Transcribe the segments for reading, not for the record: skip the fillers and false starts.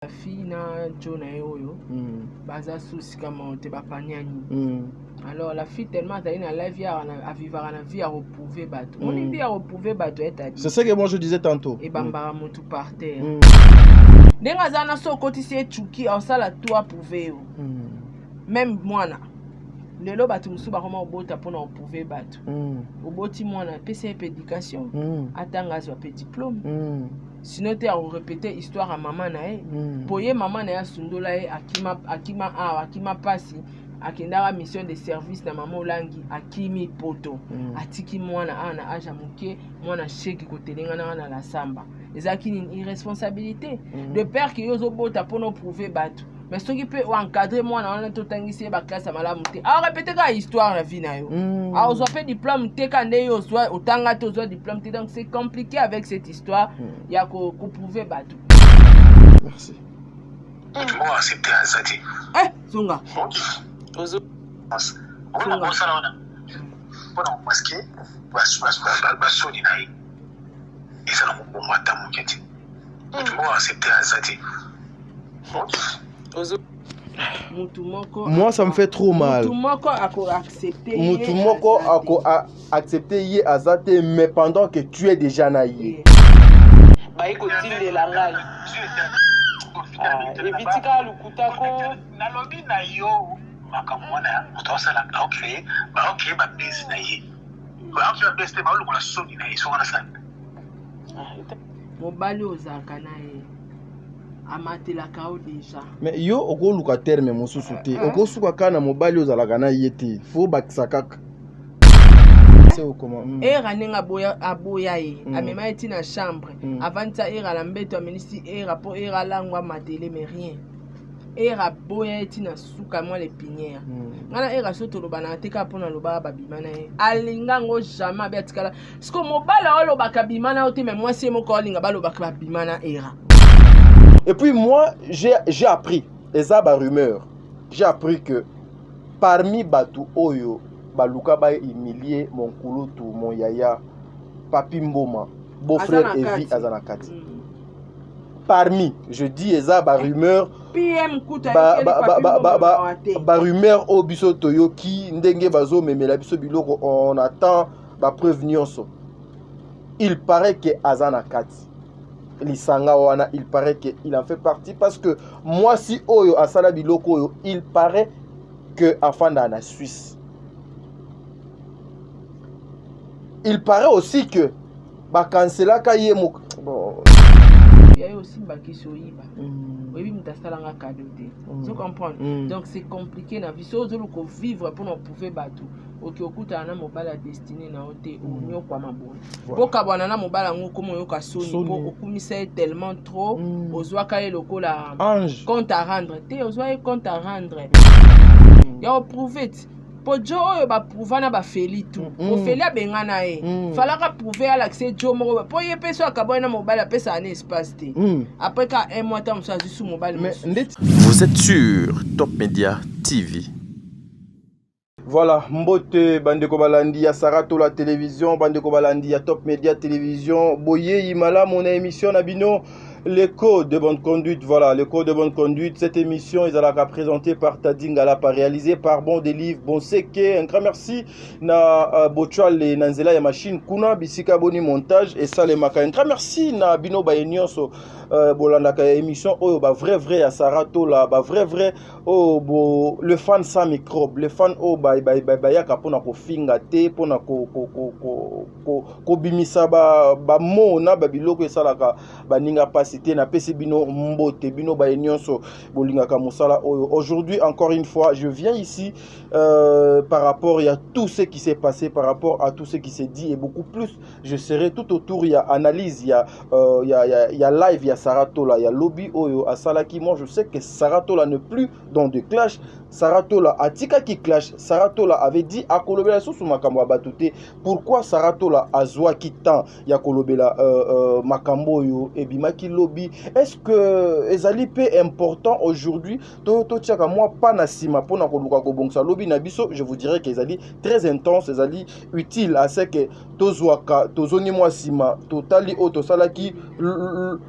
La fille na John Ayoyo, baza souci comme te bapanyani. Alors la fille tellement t'as une live à vivre à la vie à reprouver bateau. On est vie à reprouver bateau et t'as dit. C'est ce que moi je disais tantôt. Et bambara motu par terre. Denga zana so koti se chuki en ça la toi prouver. Même moi na. Lelo batu musu ba koma obota pona oprouver bateau. Oboti moi na PC éducation. Atanga zo pe diplôme. Sinon tu as répété histoire à maman nae poye maman na ya sundola e akima pasi akendara mission de service na maman olangi akimi poto atiki mwana ana aja muke mwana sheki kotelenga na la samba ezaki une irresponsabilité de père qui yozo bota pour nous prouver bateau mais ce qui peut encadrer mwana wana totangisi ba classe à malamu te a répéter ka histoire na vie na yo a ozo fait diplôme te kande yo soit otanga to zo diplôme te donc c'est compliqué avec cette histoire ya ko prouver bateau. Merci. Moi accepter azati. Zonga. Ozo. On ça là. Bona maske basoni nayi. Isa na mo mata mo keti. Moi accepter azati. Moi ça me fait trop mal. Accepter ye azate mais pendant que tu es déjà naïe. Baiko tinde la ngai. Evitika lukutako na lobi na yo makamwana utosala okay ba base na ye. Ba okay ba base te ba lukola soni na iso wana sana. Mobali ozaka na ye. Amatela kao déjà. Mais yo oko luka terme mosusu te. Oko suka kana mobali ozalaka na ye te. Faut bakisa kaka. Era nenga aboya ye amema eti na chambre avant ça era la mbeto aminisi era po era langwa matele mais rien era boya eti na suka moi les pinières ngana era soto lobana teka pona loba babimana ye alinga ngo jamais betikala siko mobala olo bakabimana ote mais moi c'est moko alinga balo bakabimana era. Et puis moi j'ai appris eza ba rumeur. J'ai appris que parmi batu oyo baluka ba humilier mon kulutu mon yaya papi mboma beau-frère Evi azanakati parmi je dis eza ba rumeur PM kuta ba rumeur o biso toyoki ndenge bazo memela biso biloko on attend ba preuve nyonso. Il paraît que azanakati lisanga wana il paraît que il en fait partie parce que moi si oyo asala biloko oyo il paraît que afanda na Suisse. Il paraît aussi que bakansela ka ye mo bon il y a aussi baki soyiba oui mutasalanga kadote tu comprends donc c'est compliqué na vie so zolo ko vivre pour nous pouvoir bateau OK okuta na mobala destiné na ote onyo kwa mabona boka bwana na mobala ngoko moyo ka soni po okumisa tellement trop ozwa ka lokola compte à rendre te ozwa compte à rendre ya prouver Pojo oyo ba prouver na ba feli tout. Ofeli abengana e. Falaka prouver à l'accès jo mo. Po ye peso akabona mobile pesa un espace te. Après ka un mois tam ça sous mobile. Vous êtes sur Top Media TV. Voilà, mbote bandeko balandi ya Sarato la télévision, bandeko balandi ya Top Media télévision. Boye imala mon émission na bino. Les codes de bonne conduite, voilà, les codes de bonne conduite. Cette émission, ils allaient présentée par Tadingala, pas réalisée par Bon Délivre, Bon Seke. Un grand merci na Bochal et Nanzela et machine Kuna Bisika Boni montage et ça les maka. Un grand merci na Bino Bayenioso Bolandaka émission oh bah vrai à Sarato là, bah vrai oh le fan sans microbe, le fan oh bah yaka pona ko finga te pona ko bimisa ba mo na ba biloko esalaka baninga pas cité na pesi bino mbote bino ba nyonso bolingaka musala oyo. Aujourd'hui encore une fois je viens ici par rapport à tout ce qui s'est passé, par rapport à tout ce qui s'est dit et beaucoup plus. Je serai tout autour, il y a analyse, il y a live, il y a Sarato là, il y a lobby oyo à Salaki. Moi je sais que Sarato là ne plus dans de clash. Sarato là atika qui clash. Sarato là avait dit à Kolobela sous makambo batute. Pourquoi Sarato là azwa qui tant ya Kolobela makambo yo et bimaki lobby. Est-ce que ezali peu important aujourd'hui to tiaka moi pas na sima pona koluka ko bongsa lobby na biso, je vous dirais que ezali très intense, ezali utile à ce que tozwaka tozoni moi sima totali auto salaki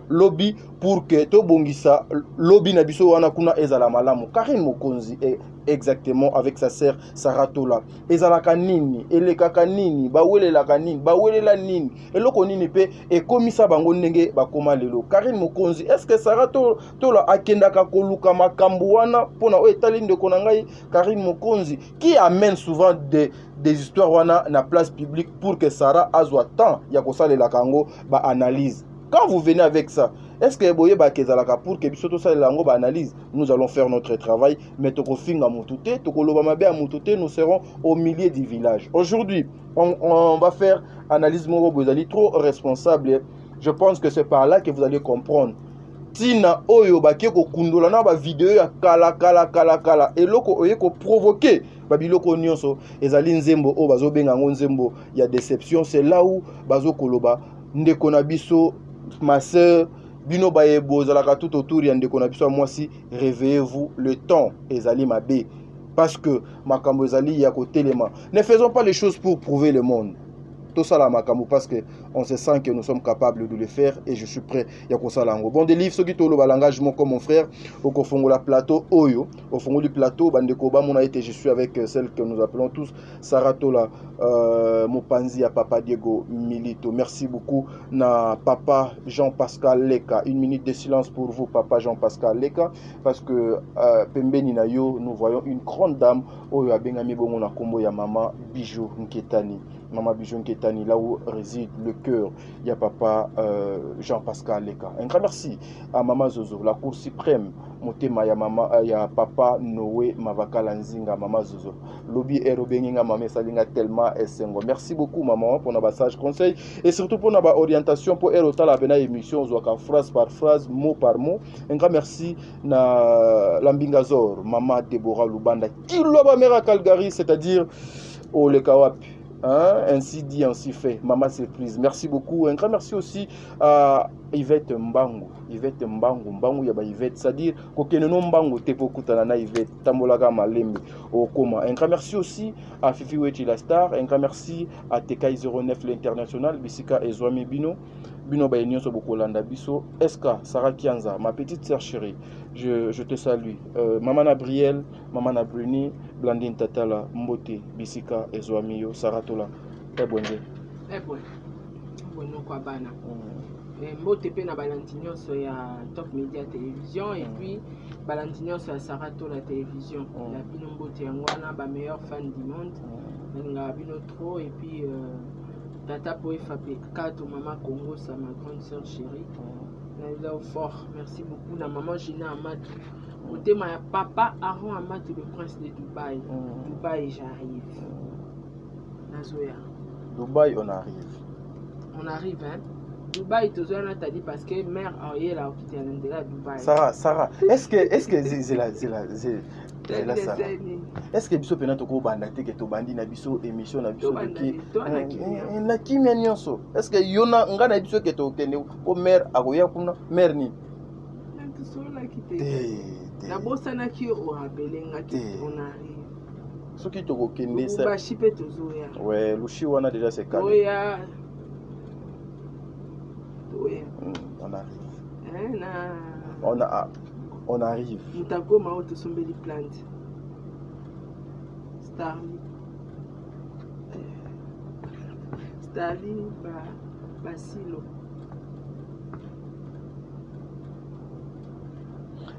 lobby lobby pour que to bongisa lobby na biso wana kuna ezala malamu. Karine Mokonzi est exactement avec sa sœur Saratola. Ezalaka nini, elekaka nini, bawelelaka nini, bawelela nini, eloko nini pe ekomisa bango ndenge bakoma lelo. Karine Mokonzi, est-ce que Saratola akendaka koluka makambo wana pona o etali ndeko na ngai Karine Mokonzi qui amène souvent des histoires wana na place publique pour que Sarah azwa temps ya kosalela kango ba analyse. Quand vous venez avec ça, est-ce que boye ba kezalaka pour que biso to salela ngo ba analyse? Nous allons faire notre travail, mais toko finga mutute, toko loba mabe a mutute, nous serons au milieu du village. Aujourd'hui, on va faire analyse moko bozali trop responsable. Je pense que c'est par là que vous allez comprendre. Tina oyo ba ke ko kundola na ba vidéo ya kala eloko oye ko provoquer babiloko nyonso ezali nzembo o bazo benga ngo nzembo ya déception. C'est là où bazo koloba ndeko na biso ma sœur bino baye bozalaka tout autour ya ndeko na biso moi si réveillez-vous, le temps ezali mabe parce que makambo ezali ya kotelema. Ne faisons pas les choses pour prouver le monde. Tout ça là makambo parce que on se sent que nous sommes capables de le faire et je suis prêt ya kosalango. Bon des livres ceux qui tolo balangagement comme mon frère au kofongo la plateau oyo au fond du plateau bandeko ba mon a été je suis avec celle que nous appelons tous Saratola Mopanzi à Papa Diego Milito. Merci beaucoup na Papa Jean-Pascal Leka. Une minute de silence pour vous Papa Jean-Pascal Leka parce que pembeni na yo nous voyons une grande dame oyo abengami bongo na kombo ya Maman Bijou Nketani. Maman Bijou Nketani, là où réside le cœur, il y a Papa Jean-Pascal Leka. Un grand merci à Maman Zozo, la Cour suprême, Motema, il y a Papa Noé Mavaka Lanzinga, Maman Zozo. Lobby Erobenginga, Maman Salinga Telma Essengo. Merci beaucoup, Maman, pour nos messages, conseils et surtout pour nos orientations pour Erota la Bena émission, phrase par phrase, mot par mot. Un grand merci à Lambingazor, Maman Deborah Lubanda, qui l'a mère Calgary, c'est-à-dire au Lekawapi. Hein? Ainsi dit, ainsi fait. Maman surprise. Merci beaucoup. Un grand merci aussi à Yvette Mbangu. Yvette Mbangu. Mbangu yaba Yvette. C'est-à-dire, Kokeneno Mbangu tepo kutanana Yvette. Tambolaga Malembe. Au coma. Un grand merci aussi à Fifi Wechi la star. Un grand merci à TK09 l'international. Bisika Ezwami Bino. Bino Bayenio Sobokolanda Biso. Eska Sarah Kianza. Ma petite sœur chérie. Je te salue. Maman Nabriel. Maman Nabruni. Blandine Tatala, Mbote, Bisika, Ezwamio, Saratola. Très bon Dieu. Très bon. Bon, quoi, bana. Mbote pe na Balantignon sur Top Media Télévision et puis Balantignon sur Saratola Télévision. La Bino Mbote Angwana, ma meilleure fan du monde. La Bino trop et puis Tata Poe Fapé, Kato Maman Congo, ça ma grande soeur chérie. Là fort. Merci beaucoup. La maman Gina Amadou. Côté ma papa Aaron Amadou, le prince de Dubaï. Dubaï, j'arrive. Nazoya. Dubaï, on arrive. On arrive, hein. Dubaï, tu as dit parce que mère a eu la hôpital de la Dubaï. Sarah, est-ce que c'est la Sarah? Est-ce que biso pena toko bandate que to bandi na biso émission na biso ki na kimia nyonso? Est-ce que yona ngana biso que to kende o mère akoya kuna mère ni? La bossa na ki o rappelé ngaki on arrive. Ce qui toko kende ça. Ba chipe tozoya. Ouais, lushi wana déjà c'est calme. Oya. On arrive. Hein, on arrive. Mutako mao to sombeli plante. Starly Basilo.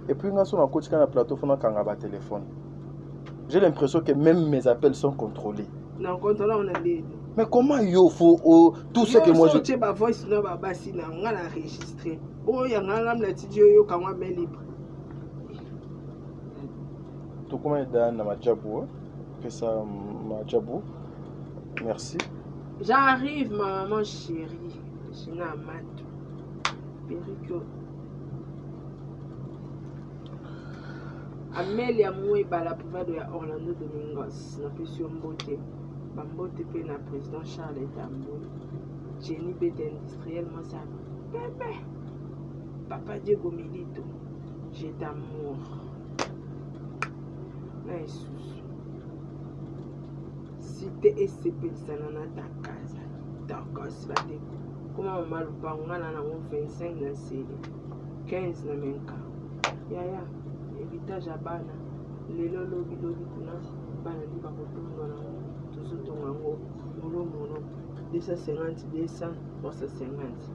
Et puis, on a coach un plateau, on a téléphone. J'ai l'impression que même mes appels sont contrôlés. Non, contrôlé, on a des. Mais comment il faut tout ce que moi je. Tu as voice no babasi na on a enregistré. Oh, il y a un la tidio yo quand on met libre. Tout comment est dans ma jabou, que ça ma jabou. Merci. J'arrive ma maman chérie. Gina Amadou. Perico. Amélia Moueba, la province de Orlando Domingos, na pression Mbote. Bambote pe na président Charles Tambo. Jenny Bête industriel, moi ça. Bébé. Papa Diego Milito. J'ai d'amour. Nice. Cité SCP Sanana ta casa. D'accord, c'est pas comment maman le pangana na 25 na série. 15 na menka yaya héritage ya bana lelo lobi kuna bana ndi bakotonga na tozotonga yango mono 250 200 350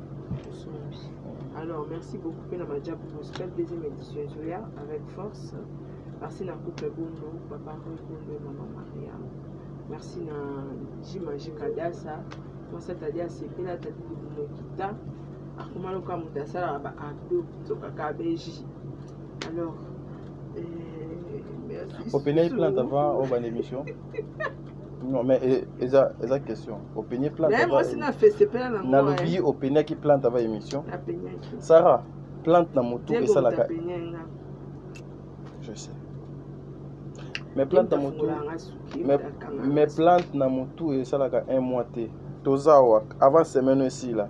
alors merci beaucoup pour la Madjab Gospel deuxième édition Zoya avec force. Merci na couple Bondo papa Bondo et maman Maria. Merci na Jimaji Kadasa moi c'est-à-dire c'est pela tadi de kita akomalo ka mutasala ba ado toka ka beji alors merci au pénal plante avant au ban émission. Non mais eza question au pénal plante avant moi c'est na fait c'est pela na na lobby au pénal qui plante avant émission. La pénal Sarah plante na moto et ça la je sais mais plante na moto mais plante na moto et ça la un mois té tozawa avant semaine aussi là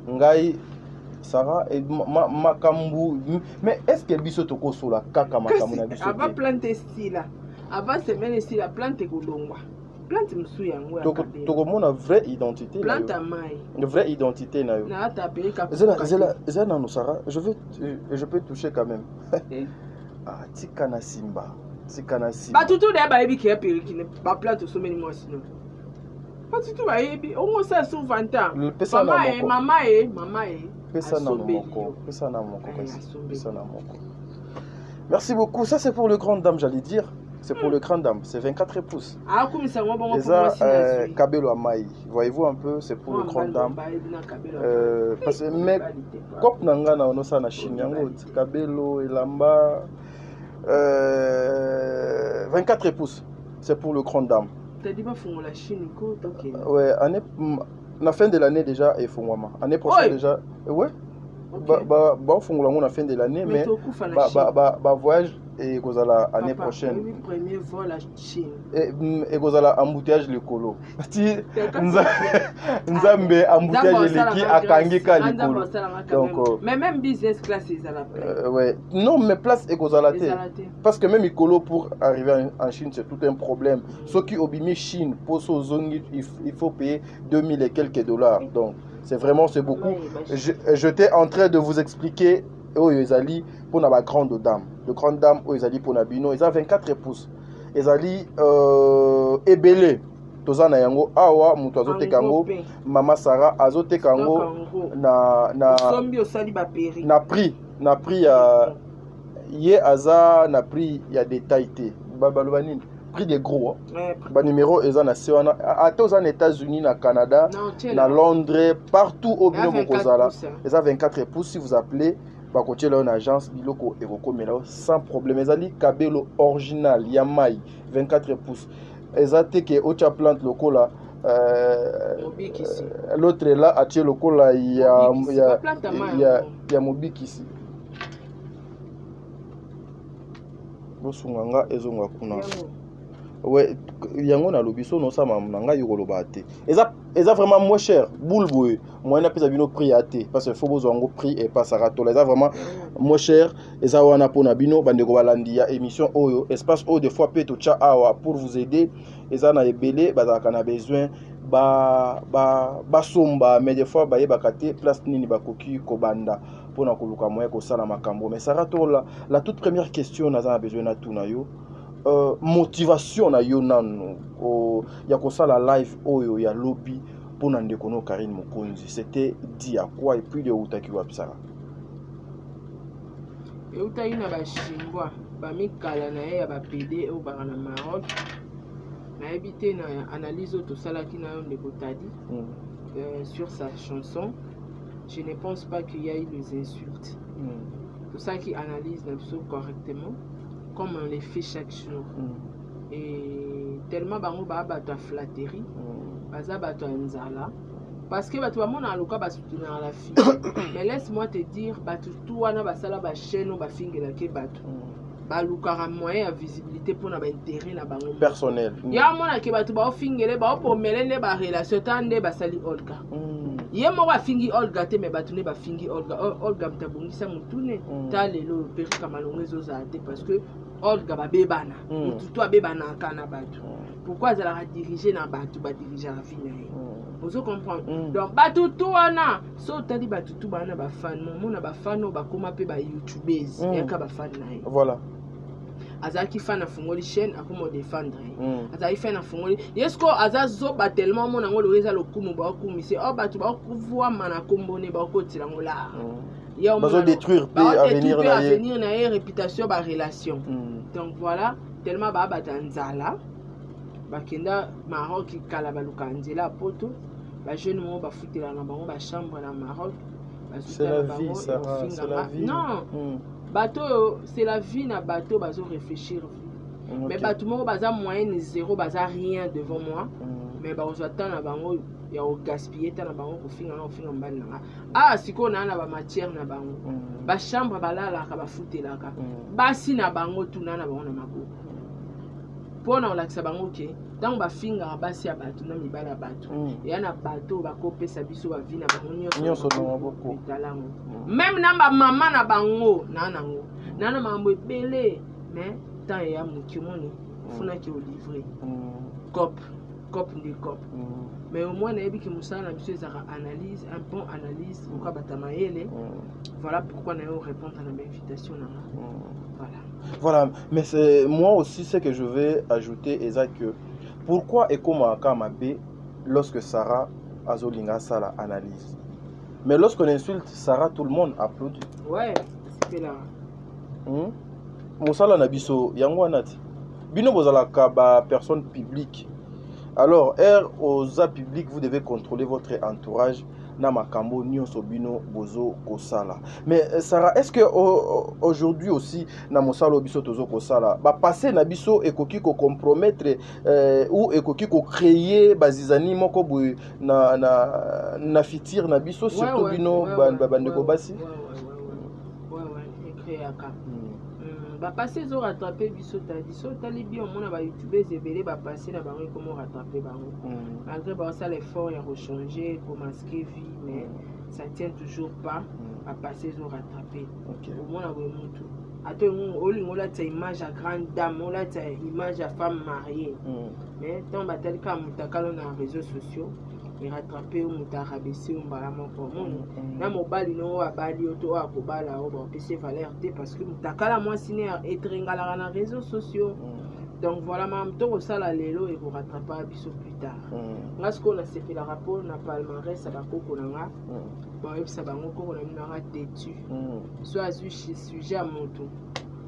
ngai Sarah et makambu mais est-ce que biso toko sola kaka makambu na biso avant plante style avant semaine ici la plante kolongwa plante musu yango toko mona vraie identité plante mai une vraie identité na yo na ta perika zela non Sarah je peux toucher quand même ah tikana simba ba tutu de ba yebi ki periki ne ba plante so many mois sinon ba tutu ba yebi on ça souvent temps mama pesa na moko merci beaucoup ça c'est pour le grand dame j'allais dire c'est pour le grand dame c'est 24 pouces ah comme ça moi bon kabelo amai voyez-vous un peu c'est pour le grand dame parce que mais kop nanga na ono sa na Chine yango kabelo elamba 24 pouces c'est pour le grand dame t'as dit pas font la Chine quoi OK ouais année la fin de l'année déjà et fongwama année prochaine déjà ouais ba fongola na fin de l'année mais ba voyage et kozala année prochaine premier vol à Chine et kozala embouteillage likolo ti nzambe embouteillage leki akangika likolo donc mais même business class ils ala ouais non mais place et kozala té parce que même likolo pour arriver en Chine c'est tout un problème ceux qui obimi Chine pour so zongi il faut payer 2000 et quelques dollars donc c'est vraiment c'est beaucoup j'étais en train de vous expliquer oh ezali pour na ba grande dame de grande dame oh ezali pour na bino ils a 24 pouces ezali ebele tozana yango awa muto azoteka yango mama Sarah azoteka yango na prix ya ye aza na prix ya détail té babaloba nini prix des gros ba numéro eza na sewana ata aux États-Unis na Canada na Londres partout au bino bokozala eza 24 pouces si vous appelez bakotie là une agence biloko ekokomela sans problème ezali kabelo original yamai 24 pouces ezate ke ocha plante lokola l'autre là atie lokola ya mobikisi bosunganga ezonga kuna ouais yango na lobiso no sama nanga yokoloba te eza vraiment moins cher boulboy moyen pesa bino prix até parce que faut besoin ngo prix et pas saratola eza vraiment moins cher eza wana pona bino bandeko balandi ya émission oyo espace o des fois peut to cha awa pour vous aider eza na ebele bazaka na besoin ba somba mais des fois ba yebaka te place nini bakoki kobanda pona koluka moyen ko sala makambo mais saratola la toute première question naza besoin na tout na yo motivation na yo nano ya kosala live oyo ya lobby pona ndeko no Karine Mokonzi c'était dit à quoi et puis de utaki wa bisara e utaki na ba shingwa ba mikala na ya ba PD o ba na Maroc na habité na analyse to salaki na yo ndeko tadi sur sa chanson je ne pense pas qu'il y a eu des insultes tout ça qui analyse correctement comme on les fait chaque jour. Et tellement bango ba bato flatterie, baza bato nzala parce que bato bamona aloka ba soutenir la fille. Mais laisse-moi te dire bato tout wana basala ba chaîne ba fingela ke bato. Ba lukara moyen à visibilité pour na ba intérêt na bango personnel. Ya mona ke bato ba fingele ba pomele ne ba relation tande ba sali Olga. Ye mo ba fingi Olga te me bato ne ba fingi Olga mtabungisa mutune ta lelo perika malongezo za te parce que Olga ba bebana mutu to bebana kana bato pourquoi elle a dirigé na bato ba diriger la fille Vous comprenez? Donc, batutu wana, so tali batutu bana ba fan, mon ba fan ba koma pe ba YouTubers, yaka ba fan na. Voilà. Azaki fan na fungoli chaîne akomo défendre. Azaki fan na fungoli. Yesko azazo ba tellement mon ngo leza lokumu ba ku mise o batu ba ku voir mana kombone ba ko tila ngola. Ya on détruire pe avenir na réputation ba relation. Donc voilà, tellement ba batanzala. Bakenda Maroc kala baluka nzela poto. Ba jeune mo ba futela na bango ba chambre na Maroc. C'est la vie, ça. C'est la vie. Non. Bateau, c'est la vie na bateau, bazo réfléchir. Mais bateau mo baza moyenne zéro, baza rien devant moi. Mais bazo attendre na bango ya o gaspiller ta na bango ko finga mbali na. Ah, siko na ba matière na bango. Ba chambre balala ka ba futela ka. Basi na bango tu na bango na mako. Pona olakisa bango ke tant ba finga basi ya bato na mibala bato ya na bato ba kopesa biso ba vie na bango nyonso na maboko talango même na ba mama na bango na nango na mambo ebele mais tant ya mukimoni funa ki o livrer cop de cop mais au moins na yebi ki musala na biso ezaka analyse un bon analyse pourquoi batamaele voilà pourquoi na yo répondre à l'invitation na voilà. Voilà, mais c'est moi aussi ce que je vais ajouter est que pourquoi et comment Akamabe lorsque Sarah Azolinga ça la analyse. Mais lorsqu'on insulte Sarah, tout le monde applaudit. Ouais, c'est là. Mosala nabiso yango anati. Bino bozala ka personne publique. Alors, aux publics, vous devez contrôler votre entourage. Na makambo nyonso bino bozo kosala. Mais Sarah, est-ce que aujourd'hui aussi na mosalo biso tozo kosala ba passer na biso ekoki ko compromettre ou ekoki ko créer bazizani moko boy na fitir na biso surtout bino bandeko basi. Ouais, écrit aka. Ba passer zo rattraper biso tali bien on a ba youtubeurs ebele ba passer na bango comment rattraper bango. Malgré ba ça l'effort ya rechanger pour masquer vie mais ça tient toujours pas à passer zo rattraper. Au moins na mutu. Ato on la ta image à grande dame, on la ta image à femme mariée. Mais tant ba tel ka mutakalo na réseaux sociaux et rattraper ou mutarabaisser ou mbala moko mon na mobali no abali oto akobala o ba pese valeur te parce que mutakala moi sine etringala na réseaux sociaux. Donc voilà mam to sala lelo et pour rattraper biso plus tard. Parce qu'on a fait le rapport na palmarès ba koko nanga ba yebisa bango ko na nanga têtu. So azu sujet à moto.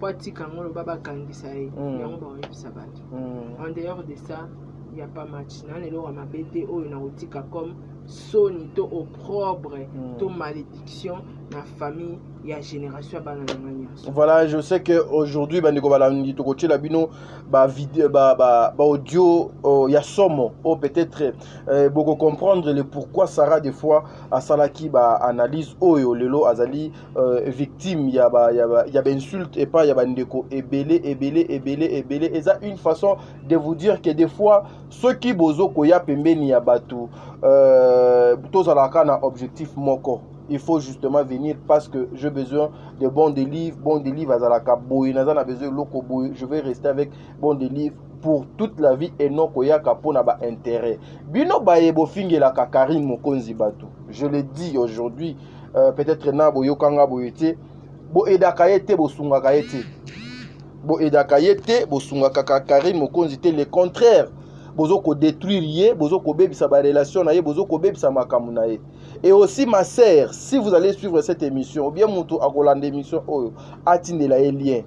Poti kango lo baba kangisa ye yango ba yebisa bato. En dehors de ça il n'y a pas match. On m'a bêté comme soni to opprobre to malédiction la famille et la génération. Voilà, je sais que aujourd'hui bandeko balandi to coacher la bino ba vidéo ba audio il y a somme peut-être beaucoup comprendre le pourquoi Sarah des fois à Salaki ba analyse oyo lelo azali victime il y a insulte et pas il y a bandeko ebele et ça une façon de vous dire que des fois ceux qui bozo koya pembeni ya batu tous à la objectif moko. Il faut justement venir parce que j'ai besoin de bons délivres à la kaboui, n'a besoin de loko boui, je vais rester avec bons délivres pour toute la vie et non koya kapo na ba intérêt. Bino ba yebo finge la Karine Mokonzi Batu. Je le dis aujourd'hui, peut-être na boyo kanga boyete, bo edakayete bo sunga kayete. Bo edakayete bo sunga Karine Mokonzi te le contraire. Bozo ko détruire yé, bozo ko bebisa ba relation na yé, bozo ko bebisa makamu na yé. Et aussi ma sœur, si vous allez suivre cette émission, ou bien mutu akolanda émission oyo, atindela ye lien.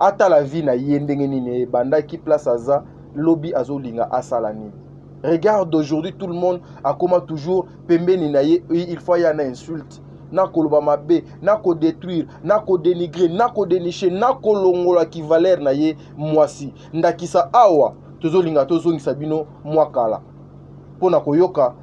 Ata la vie na yé ndenge nini banda ki place aza lobby azolinga asalani. Regarde aujourd'hui tout le monde a comment toujours pembeni na yé, il faut y en insulte. Na koloba mabe, na ko détruire, na ko dénigrer, na ko dénicher, na ko longola ki valeur na yé mwasi. Ndakisa awa tozolinga tozongisa bino mwakala pona koyoka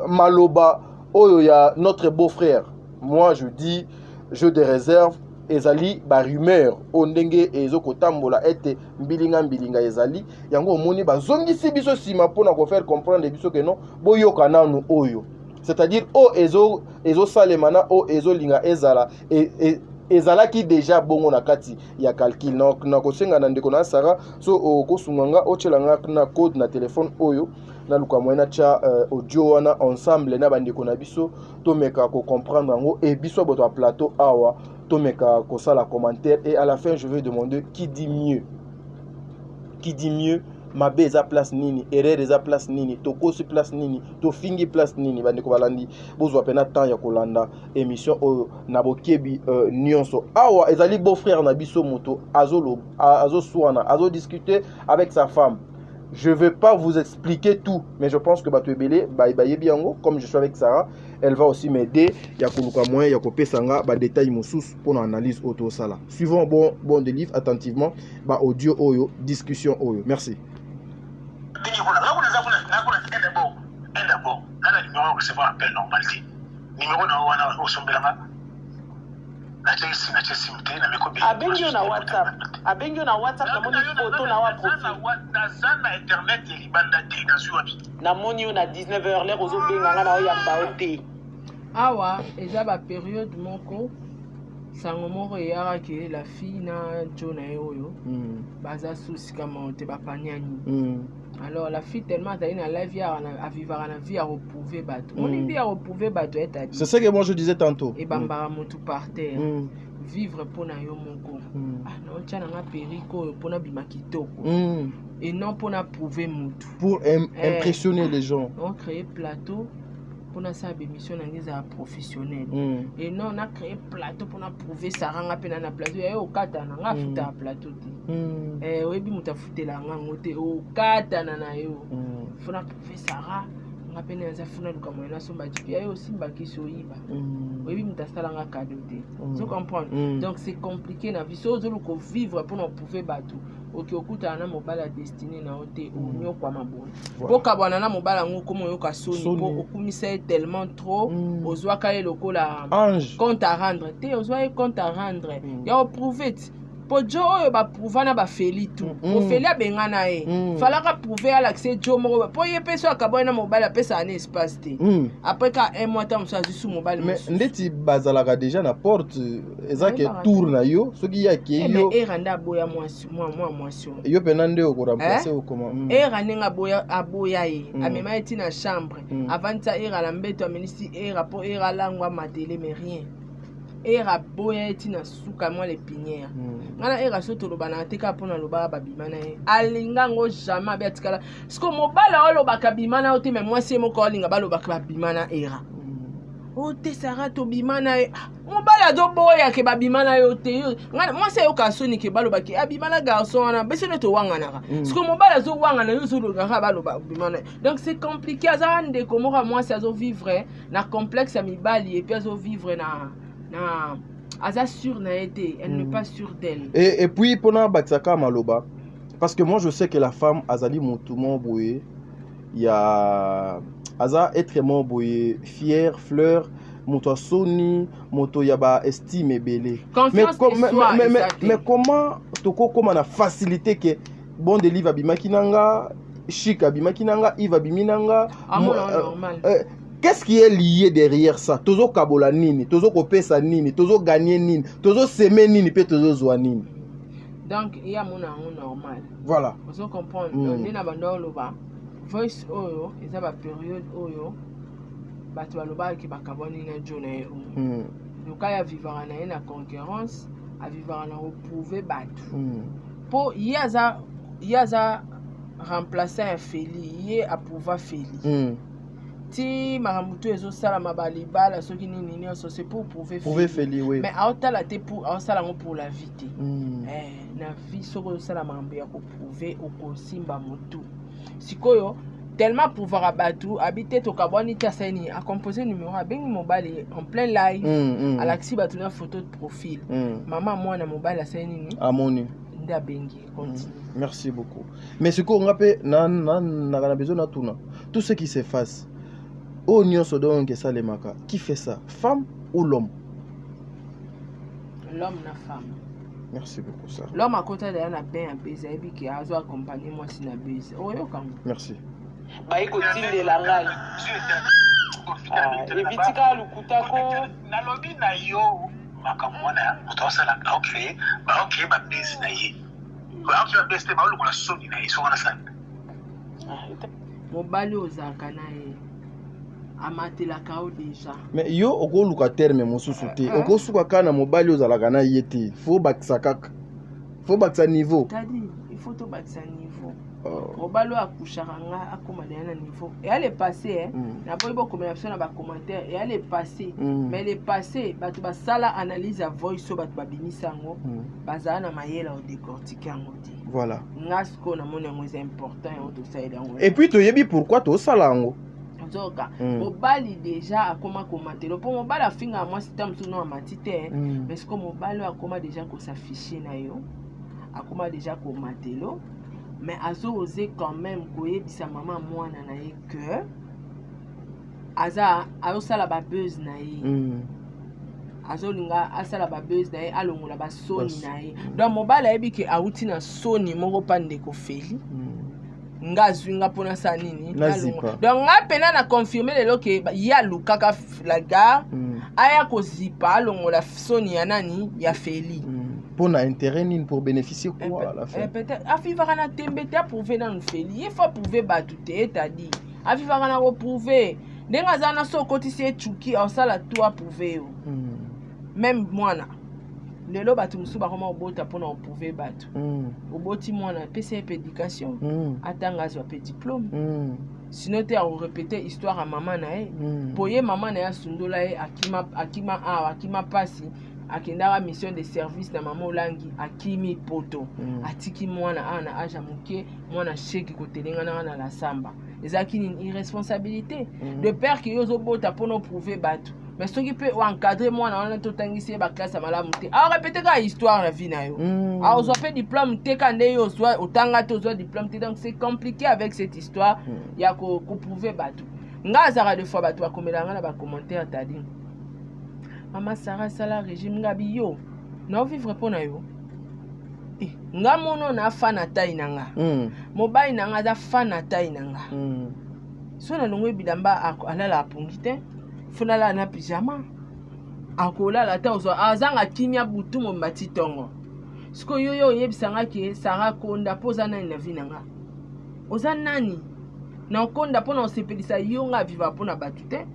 maloba oyo ya notre beau-frère. Moi je dis jeu de réserve ezali ba rumeur ondenge ezoko tambola ete mbilinga ezali yango omoni bazongisi biso sima pona ko faire comprendre biso que non boyoka nanu oyo, c'est-à-dire o ezo salemana o ezo linga ezala et ezalaki déjà bongo na kati ya calcul na kosenga na ndeko na Sarah so okosunganga ochelanga na code na téléphone oyo na luka moyena cha audio wana ensemble na bandeko na biso to meka ko comprendre ngo et biso boto plateau awa to meka ko sala commentaire et à la fin je vais demander qui dit mieux mabe eza place nini erreur eza place nini tokosi place nini tofingi place nini bandeko balandi bozwa pena temps ya kolanda émission oyo na bokebi nyonso awa ezali beau frère na biso moto azo swana azo discuter avec sa femme. Je ne vais pas vous expliquer tout, mais je pense que Batuebele, comme je suis avec Sarah, elle va aussi m'aider. Il y a Koluka Moyen, il y a Kopé Sanga, détails moussous pour l'analyse auto sala. Suivons bon de livre attentivement, audio oyo, discussion oyo. Merci. Abengi na WhatsApp na moni photo na wa profil na internet libanda te na zuabi na moni na 19h l'air ozo benga na yamba ote awa eza ba période moko sango moko yara ke la fille na jona oyo baza souci kama te ba panyani. Alors la fille tellement d'aller dans la vie à vivre la vie à reprouver bateau. On est vie à reprouver bateau est à dire. C'est ce que moi je disais tantôt. Et bambara tout par terre. Vivre pour na yo moko. Ah non tiens na périko pour na bimakito. Et non pour na prouver mutu. Pour impressionner les gens. On crée plateau pour na sa émission na professionnel. Et non on a créé plateau pour na prouver ça ranga pena na plateau et au kata na futa plateau. Oyebi mutafutela ngote o kata na yo funa professeur ngapene nza funa luka moyena somba tipi ayo simba kisoyiba oyebi mutasala nga cadeauté tu comprends. Donc c'est compliqué na vie so zoluko vivre pour nous prouver bateau oki okuta na mobala destiné na ote onyo kwa mabona boka bwana na mobala ngoko moyo ka soni po okumisa tellement trop ozwa ka lokola compte à rendre te ozwa compte à rendre ya prouver Pojo oyo ba prouver na ba feli tout. O feli abenga na e. Fala ka prouver à l'accès jo moko po ye peso akabo na mobile pesa un espace te. Après ka un mois tam ça sur mobile. Mais ndeti bazalaka déjà na porte ezake tour na yo soki ya ke yo. Mais eranda boya moi. Yo penande o ko remplacer o comment. Eranda boya aboya e. Amema eti na chambre. Avant ça era la mbeto ministre era po era langwa matele mais rien. Era boya eti na suka moi les pinières. Ngana era soto lo bana teka pona lo ba babimana e. Alinga ngo jamais be atikala. Siko mobala o lo bakabimana o te mais moi c'est mo ko linga ba lo bakabimana era. O te sara to bimana e. Mobala do boya ke babimana yo te yo. Ngana moi c'est yo kasoni ke ba lo baki abimana garçon na be sene to wanga na. Siko mobala zo wanga na yo zo lo ga ba lo babimana. Donc c'est compliqué azande ko moi c'est zo vivre na complexe à mibali et puis zo vivre na Aza sûre n'a été, elle n'est pas sûre d'elle. Et puis pendant Batsaka Maloba, parce que moi je sais que la femme Azali Moutoumon Boye, il y a Aza être boye, fière, fleur, moto Sony, moto Yaba estime et belé. Mais comment toko comment na facilité que bon de livre abimakinanga, chic abimakinanga, Yves abiminanga, normal. Qu'est-ce qui est lié derrière ça? Tozo kabola nini, tozo kopesa nini, tozo gagner nini, tozo semer nini, pe tozo zwa nini. Donc il y a mon normal. Voilà. Vous comprenez? On a bandolo loba. Voice oyo, ils ont période oyo. Batu loba ki bakaboni na journée. Donc ya vivre na concurrence, à vivre na reprouver batu. Pour yaza remplacer un feli, yé à pouvoir feli. Si maramuto ezo sala mabali bala soki nini ni so c'est pour prouver feli oui. Mais autant la te pour sala pour la vie te. Na vie soko sala mambe ya ko prouver au simba motu. Sikoyo tellement pouvoir abatu habiter to kaboni taseni a composer numéro a bengi mobile en plein live à l'axi batu na photo de profil. Maman moi na mobile a seni ni amoni nda bengi continue. Merci beaucoup. Mais ce qu'on rappelle na besoin na tuna tout ce qui s'efface. Oh nyonso donc ça les maka. Qui fait ça? Femme ou l'homme? L'homme na femme. Merci beaucoup ça. L'homme à côté de la bien à baiser et qui a accompagné moi si na baiser. Oh yo quand. Merci. Ba ikotile de la ngai. Evitika lukutako na lobi na yo makamwana moto asala aocrée babese na ye baocrée babese te baolongola soni na ye songo na sani mobali ozalaka na ye amatelaka o déjà mais yo okoluka terme mosusu te okosuka kaka na mobali ozalaka na ye te fo bakisa kaka fo bakisa niveau tadi il faut tobakisa niveau mobali oyo akushaka nga akoma deya na niveau eya le passé na boyi bokomela biso na bacommentaire eya le passé mais le passé bato basala analyse ya voice oyo bato babimisa yango bazala na mayela odécortique yango te voilà nga sikoyo namoni yango eza important yango tosalela yango et puis toyebi pourquoi tosala yango zoka mobali déjà akoma komatelo mpo mobali afingaka mwasi ta mosusu no amati te mais sikoyo mobali oyo akoma déjà kosafishe na yo akoma déjà komatelo mais azoose quand même koyebisa mama mwana na ye que azosala babuse na ye azolinga asala babuse na ye alongola basoni na ye donc mobali ayebi ke awuti na soni moko mpa ndeko feli nga azwi nga mpona sa nini donc nga mpena na confirme lelo ke ye alukaka la gare aya kozipa alongola soni ya nani ya feli mpona intérêt nini pour bénéficier quoi à la fin peut-être afivaka na tembe te aprouve nanu feli ye fo approuve bato te etadi afivaka na koprouve ndenge aza na so okotisi ecuki osala to approuve yo même mwana lelo bato mosusu bakoma obota mpona oprouve bato oboti mwana apesa ye pe éducation atanga azwa pe diplôme sinon te akorepete histoire ya mama na ye po ye mama na ye asundola ye akima pasi akendaka mission de service na mama olangi akimi poto atiki mwana awa na age ya moke mwana sheki kotelengana na la samba ezalaki nini irresponsabilité de père ke yo ozobota mpona oprouve bato mais soki mpe oencadre mwana wana totangisi ye baklasse ya malamu te aorepete kaka histoire na vie na yo aozwa mpe diplôme te ka nde yo otanga te ozwa diplôme te donc c'est compliqué avec cette histoire ya koprouve bato nga azalaka de fois bato bakomelanga na bacommentaire tadi mama Sarah sala régime nga biyo na vivre mpona yo nga mono na fa na tai na nga mobali na nga aza fa na tai na nga so na longo bilamba alala apungi te fona la na pyjama akolala ta ozwa azanga kimia butu mombati tongo sikoyo yo oyebisanga ke Sarah konda mpo oza nani na vi na nga oza nani na okonda mpona osepelisa yo nga viva mpona bato te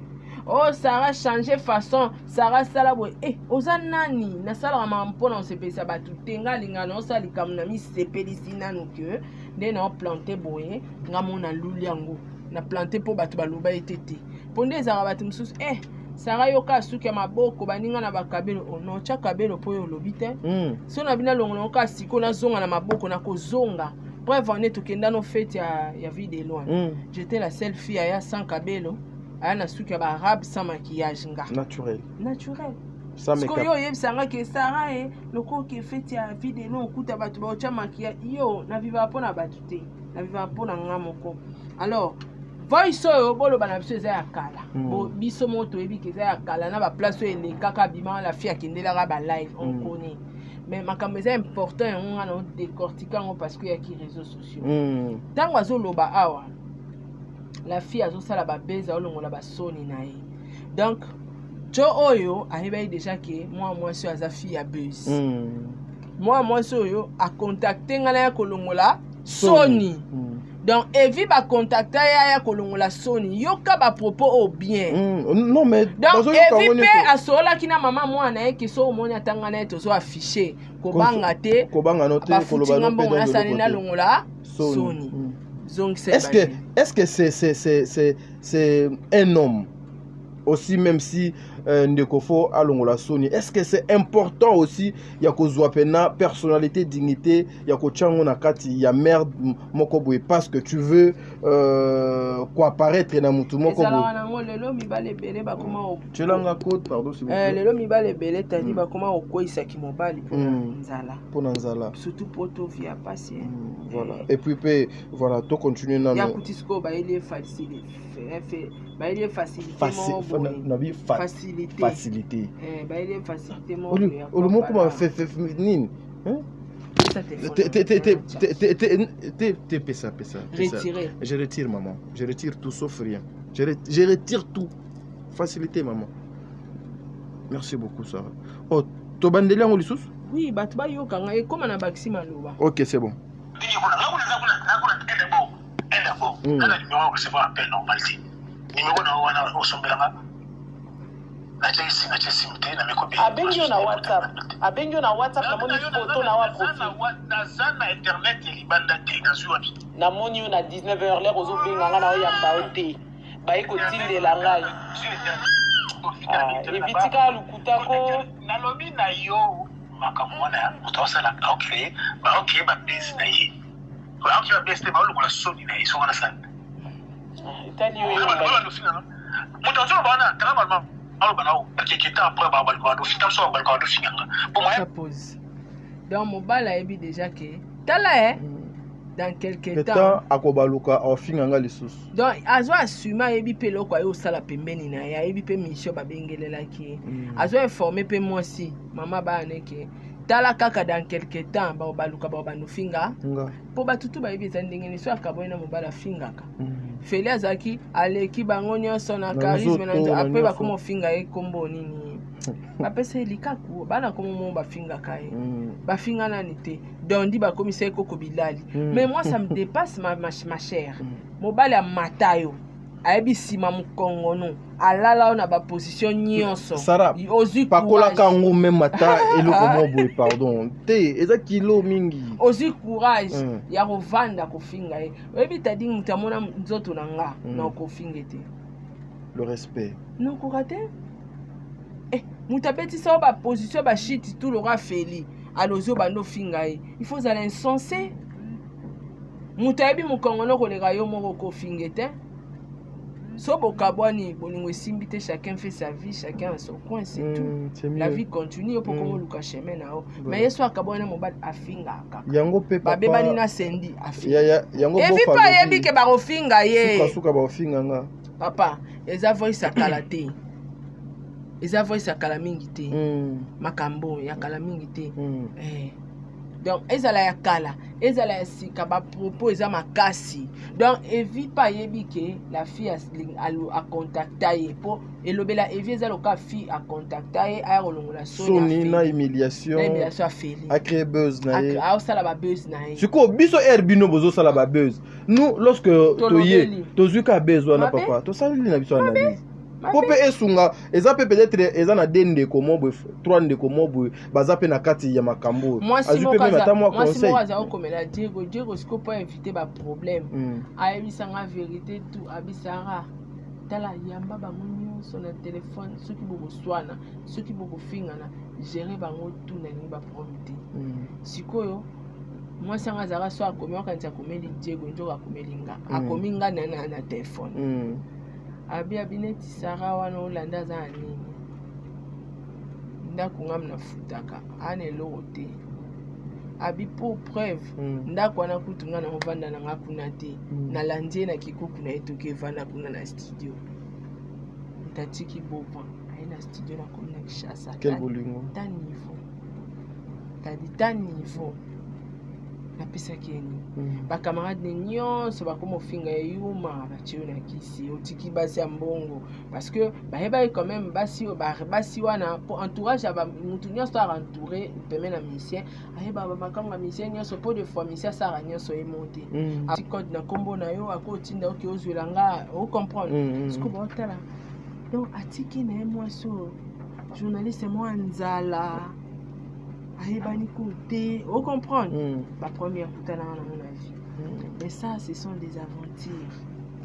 oh Sarah changer façon Sarah sala boye oza nani nasalaka mama mpona osepelisa bato te nga linga na osala likambo na misepelisi nanu ke nde na oplante boye nga mona luli yango na plante mpo bato baloba ete te mpo nde ezalaka bato mosusu Sarah yoka suki ya maboko baninga na bakabelo onotya kabelo mpo oyo olobi te so na bina longola oka siko nazonga na maboko nakozonga preuve ane tokenda no fete ya vie de loin j'étais la seule fille aya sans kabelo aya na suki ya baarabe sans maquillage nga naturel siko yo oyebisanga ke Sarah loko ke fete ya vie de loin okuta bato baotya maquillage yo na vivaka mpona bato te na vivaka mpona nga moko alors voice oyo boloba na biso eza ya kala biso mo toyebi ke eza ya kala na baplace oyo elekaka bima la fille akendelaka balive on connaît mais makambo eza important yango nga na odécortique yango parce que yaki réseaux sociaux ntango azoloba awa la fille azosala babeza olongola basoni na ye donc jo oyo ayebaki déjà ke mwa mwasi oyo aza fille ya buse mwa mwasi oyo akontakte nga na ya kolongola soni donc evi bacontacte ya kolongola soni yoka bapropos au bien non mais donc evi mpe asololaki na mama mwana ye ke so omoni atanga na ye tozo affiche kobanga te bafutinga mbongo nasani nalongola soni est-ce que c'est un homme aussi, même si Ndekofo alongola soni, est-ce que c'est important aussi ya kozwa pena personnalité, dignité, ya ko chango na kati ya merde moko boye parce que tu veux quoi apparaître na mutu moko boye. Lelo mibale belé ba koma o. Tu langa code pardon s'il vous plaît. Lelo mibale belé tadi ba koma o koisa ki mobali pona nzala. Pona nzala. Surtout poto via patient. Voilà. Et puis voilà, to continuer na. Ya kutisko ba ile facilité. Ba ile facilité facilité. Bah il est facilité mon. Le mot comment fait nini? Hein? Pesa. Retirer. Je retire maman. Je retire tout sauf rien. Je retire tout. Facilité maman. Merci beaucoup, Sarah. Oh, tu as bandé en Lissus? Oui, Batba Yokanga, et comme on a baxi Maloba. Ok, c'est bon. Abengi na WhatsApp. Abengi na WhatsApp na moni photo na wa profil. Na internet libanda te na zuani. Na moni na 19h l'air ozo benga na ya baote. Ba iko tinde la ngai. Evitika lukuta ko na lobi na yo makamwana utosala okay ba okay ba base na yi. Ba okay ba base te ba lu la soni na yi so na sana. Itali yo yo. Muto zo bana travail donc mobile a dit déjà que tala dans quelques temps akobaluka ofinganga lisusu donc azo assumer ebi pelo kwa yo sala pembeni na ya ebi pe mission babengelela ki azo informer pe moi aussi mama ba aneke tala kaka dans quelques temps ba baluka ba banufinga po batutu ba ebi ndenge ni so akabona mobile afingaka Feli azaki aleki bango nyonso na charisme na après ba komo finga e kombo nini ba pesa likaku bana komo mo ba finga kai ba finga nani te donc di ba commissaire Koko Bilali mais moi ça me dépasse ma chère mobile ya matayo ayebi sima mukongo no alala na ba position nyonso ozu pakola kango même mata eloko mo boy pardon te eza kilo mingi ozu courage ya rovanda ko finga e oyebi tadi mutamona nzoto na nga na ko fingete le respect non ko rater mutabeti sa ba position ba shit tout le roi Feli alozo bando finga e il faut aller insensé mutayebi mukongo no ko leka yo moko ko fingete. So bokabwani bolingo simbité chacun fait sa vie, chacun a son coin, c'est tout. La vie continue pour qu'on luka chemin na o. Mais yeso akabwana mobad afinga kaka. Yango pe papa. Babeba ni na sendi afinga. Yango evi pa yebi ke ba ofinga ye. Suka ba ofinga nga. Papa, eza voice akala te. Eza voice akala mingi te. Makambo ya kala mingi te. Donc ezala ya kala, ezala ya sika ba propos eza makasi. Donc evi pa yebi ke la fille a contacté pour elobela evi eza loka fille a contacté a rolongola soni na humiliation. Na humiliation a Feli. A créer buzz na ye. A sala ba buzz na ye. Siko biso herbino bozo sala ba buzz. Nous lorsque toye tozuka besoin na papa, to sali na biso analyse. Pope esunga eza pe peut-être eza na dende komo bo 3 ndeko mobo baza pe na kati ya makambo azupe pe mata moi conseil moi za okomela Diego siko po éviter ba problème ayebisanga vérité tout abisara tala yamba bango nyonso na téléphone soki bokoswana soki bokofingana gérer bango tout na ni ba prometé sikoyo moi sanga zara so akomi okanisa komeli Diego njo akomeli nga akomi nga na téléphone abi abineti Sara wana olanda za nini ndako ngam na futaka ane lote abi pour preuve ndako wana kutunga na movanda na ngakuna te na landie na kikuku na etoke vana kuna na studio tatiki bobo aina studio na komna kishasa quel bolingo ta niveau tadi ta niveau na pesa keni ba camarade nyonso ba komo finga yuma ba tiona kisi otiki basi ya mbongo parce que ba heba quand même basi wana pour entourage aba mutu nyonso entouré peme na musicien aheba ba kanga musicien nyonso pour de fois musicien sara nyonso e monter a code na kombo na yo akotinda oki ozwela nga o comprendre ce que ba tala donc atiki na moi so journaliste moi nzala ayebani côté on comprend la première fois dans mon avis mais ça ce sont des aventures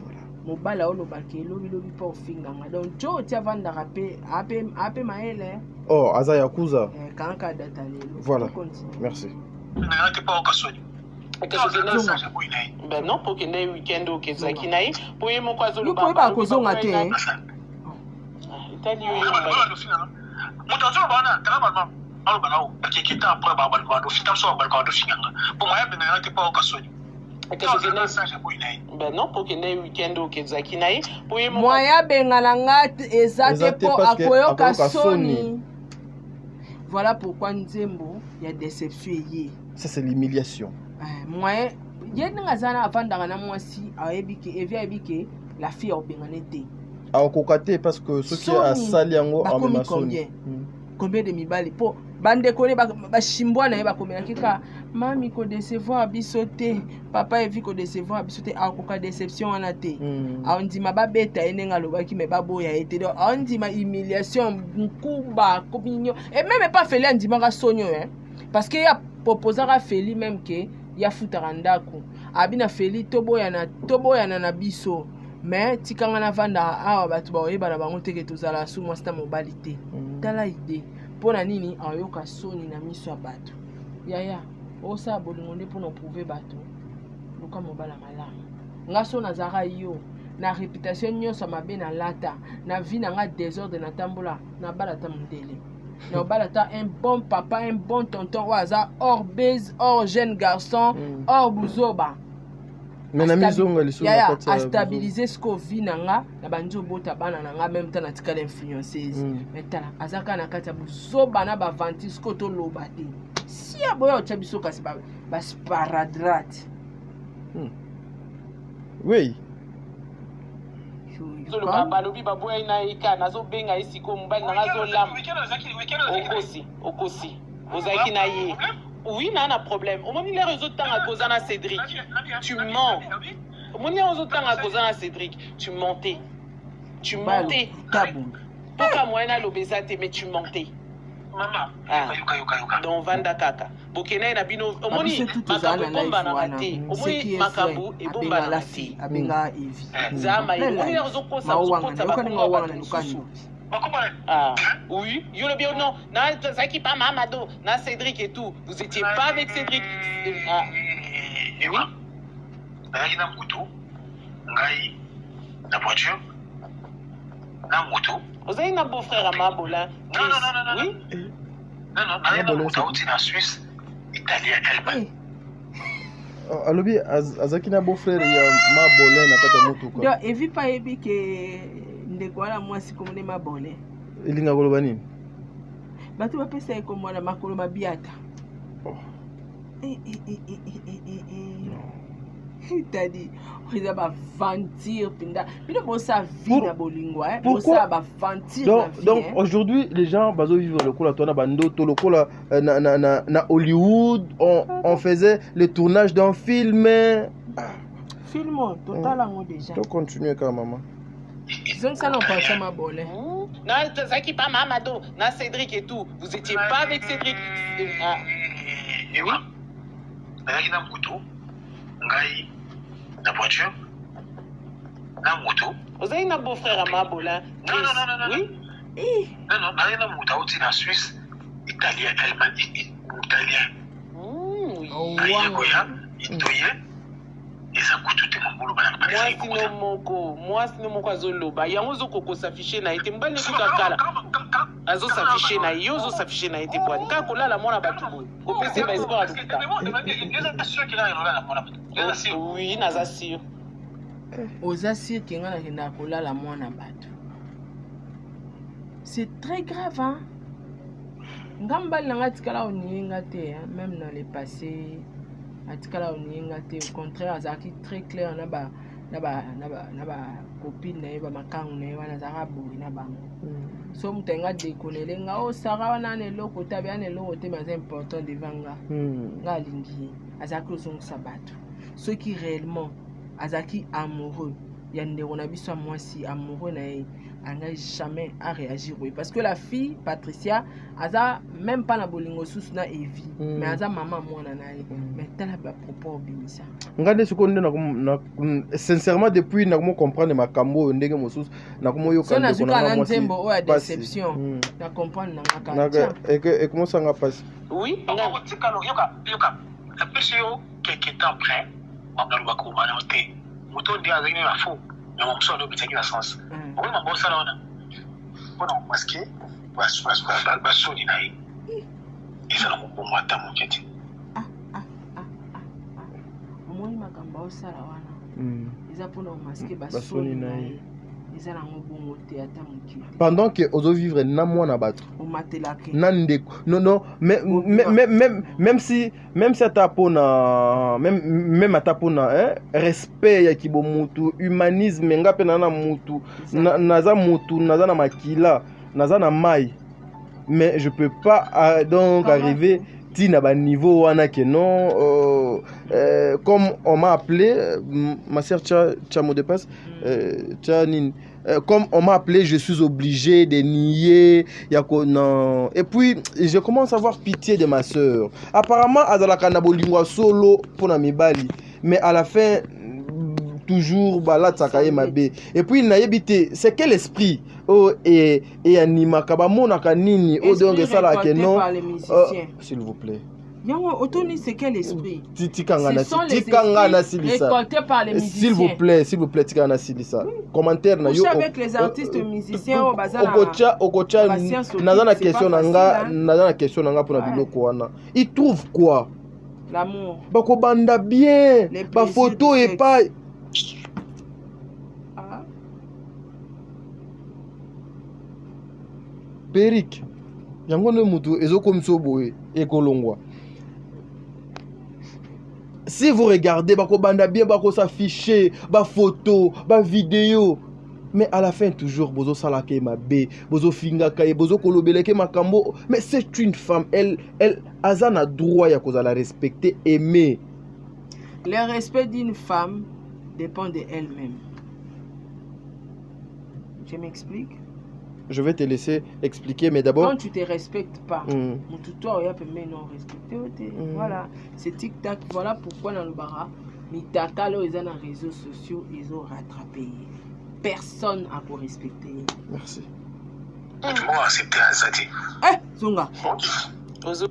voilà mobala olo bakelo bilobi pa ofinganga donc jo ti avanda rapper ape maele oh aza yakuza kanka data lelo voilà merci na te pa okasoni ben non pour que ne weekend au kezaki nai pour yemo kwazo lu ba kozonga te itali yo muto zo bana travail alors banao akikita après ba do fitam so ba do finanga pour moi ben na te pa okasoni ben non pour que ne weekend au kezaki nai pour yemo moya bengala ngati ezate po akoyoka soni voilà pourquoi nzembo ya déception yé ça c'est l'humiliation moyen yenga zana avandanga na mwasi ayebike evia ebike la fille obengane te akokate parce que ce qui a sali yango en même combien combien de mibali po bande kone ba shimbwana ye ba komela kika mami ko décevoir biso te papa evi ko décevoir biso te akoka déception wana te ondima ba beta enenga lobaki me baboya ete donc ondima humiliation nkuba kopinyo et même pas feli ondima ka sonyo parce que ya proposer ka feli même que ya futara ndako abina feli toboyana na biso mais tikanga na vanda awa batu baoyeba na bango teke tozala su mwasi ta mobali te tala ide mpona nini ayoka soni na miso ya bato yaya osala bolingo nde mpona oprouve bato luka mobala malamu nga so nazaka yo na réputation nyonso mabe na lata na vie na nga désordre na tambola na bala ta mondele na bala ta un bon papa un bon tonton oyo aza hors base hors jeune garçon hors buzoba mais na mizonga liso na kati ya stabiliser siko vie na nga na banjo bota bana na nga même temps na tika l'influenceuse mais tala azaka na kati ya buzoba na ba vanti siko to loba te si ya boya ocha biso kasi ba sparadrate oui balobi baboya ina ika nazobenga esiko mobali na nga zolamba okosi ozalaki na ye. Oui, il y a un problème. Au moment où il y a un temps à cause de Cédric, tu mens. Au moment où il y a un temps à cause de Cédric, tu mentais. Tu mentais. Pourquoi moi, il y a l'obésité, mais tu mentais. Maman, donc Vanda Kaka. Bokena ina bino omoni makabu bomba na mate. Omoni makabu e bomba na mate. Abenga Evi. Zama ye. Omoni ozokosa ozokosa ba. Ah, oui, you le bien non, ça qui pas Mamado, na Cédric et tout. Vous étiez pas avec Cédric. Ah. Oui. Ngai na moto, ngai na voiture, na moto. Vous avez un beau-frère à Mabola. Non. Oui. Non, ngai na moto aussi na Suisse, Italien, Allemagne. Alobi azaki na beau-frère ya Mabola na kata moto quoi. Donc Evi pa ebi ke ndekwala mwasi komone mabole elinga koloba nini bato bapesa ye komona makolo mabiata tadi oza baventure pinda bino bosa vie na bolingo bosa baventure donc aujourd'hui les gens bazo vivre le kola tona bandoto le kola na Hollywood on faisait le tournage d'un film total en déjà to continuer quand maman ils ça non pas ça ma bolé na ça qui pas Mamado na Cédric et tout vous étiez pas avec Cédric oui ngai na moto ngai na voiture na moto vous avez un beau-frère à Mabola non oui non ngai na moto aussi na Suisse Italien Allemagne Italien Italien eza kututé mambolo bana moi sino moko azoloba yango zokoko s'afficher na ete mbali kuka kala azo s'afficher na yo zo s'afficher na ete bwani ka kolala mwana batu boy kopese ba espoir aduka oui naza sûr oza sûr que ngana kenda kolala mwana batu c'est très grave hein ngambali na ngatikala oniyenga te même dans le passé atikala oniyenga te au contraire azaki très clair na ba copine na ye ba makangu na ye wana azaka boyi na bango so mutu nga dekonele nga osara wana na eloko tabi ana eloko te mais important devant nga alingi ye azalaki ozongisa bato soki réellement azalaki amoureux ya ndeko na biso ya mwasi amoureux na ye anga jamais à réagir oui parce que la fille Patricia aza même pas na bolingo susu na Evi mais aza maman mwana na ye mais tala ba propos obimisa ngande siko nde na sincèrement depuis na ko comprendre makambo ndenge mosusu na ko moyo ka ndeko na mwasi nzembo o ya déception na comprendre na ngaka et comment ça nga passe oui nga tikalo yoka la pression quelque temps après on a le bakuma na hotel moto ndi azini na fo na momso ndo bitaki na sens oui mambo sala wana bona masqué basoni na ye ezala mobongo ata moke te omoni makambo osala wana eza mpona omaske basoni na ye pendant que ozo vivre na mwana bato na ndeko non même si atapona même atapona respect ya kibomutu humanisme ngape na mutu naza na makila naza na mai, mais je peux pas donc arriver tina ba niveau wana que non comme on m'a appelé ma sœur tcha mot de passe tcha nini comme on m'a appelé, je suis obligé de nier. Non. Et puis, je commence à avoir pitié de ma sœur. Apparemment, Azalaka Nabolingwa solo pour Namibali. Mais à la fin, toujours, Bala Tsakaye Mabe. Et puis, Nayebite, c'est quel esprit? Oh, et Anima Kabamona Kanini, oh, donc ça là que non. S'il vous plaît. Otoni, c'est quel esprit? Ce sont les esprits récoltés par les musiciens. S'il vous plaît, Tikana Silisa. Commentaire na yo. Avec les artistes musiciens au bazar. Okocha, nazana question nanga pour na biloko wana. Ils trouvent quoi? L'amour. Bako banda bien. Ba photo et pas. Perik. Yango ne mutu ezokomso boye ekolongwa. Si vous regardez, bako banda bien, bako s'afficher, ba photo, ba vidéo, mais à la fin toujours bozo salake ma bé, bozo finga kaye, bozo kolobeleke makambo, mais c'est une femme, elle azana droit ya koza la respecter, aimer. Le respect d'une femme dépend de elle-même. Je m'explique. Je vais te laisser expliquer, mais d'abord... Quand tu ne te respectes pas, mon tuteur, il a permis non respecter. Voilà, c'est tic-tac. Voilà pourquoi dans le bara, les tata, là, ils ont les réseaux sociaux, ils ont rattrapé. Personne n'a pour respecter. Merci. Moi, accepter Azadi. Zonga. Parce que,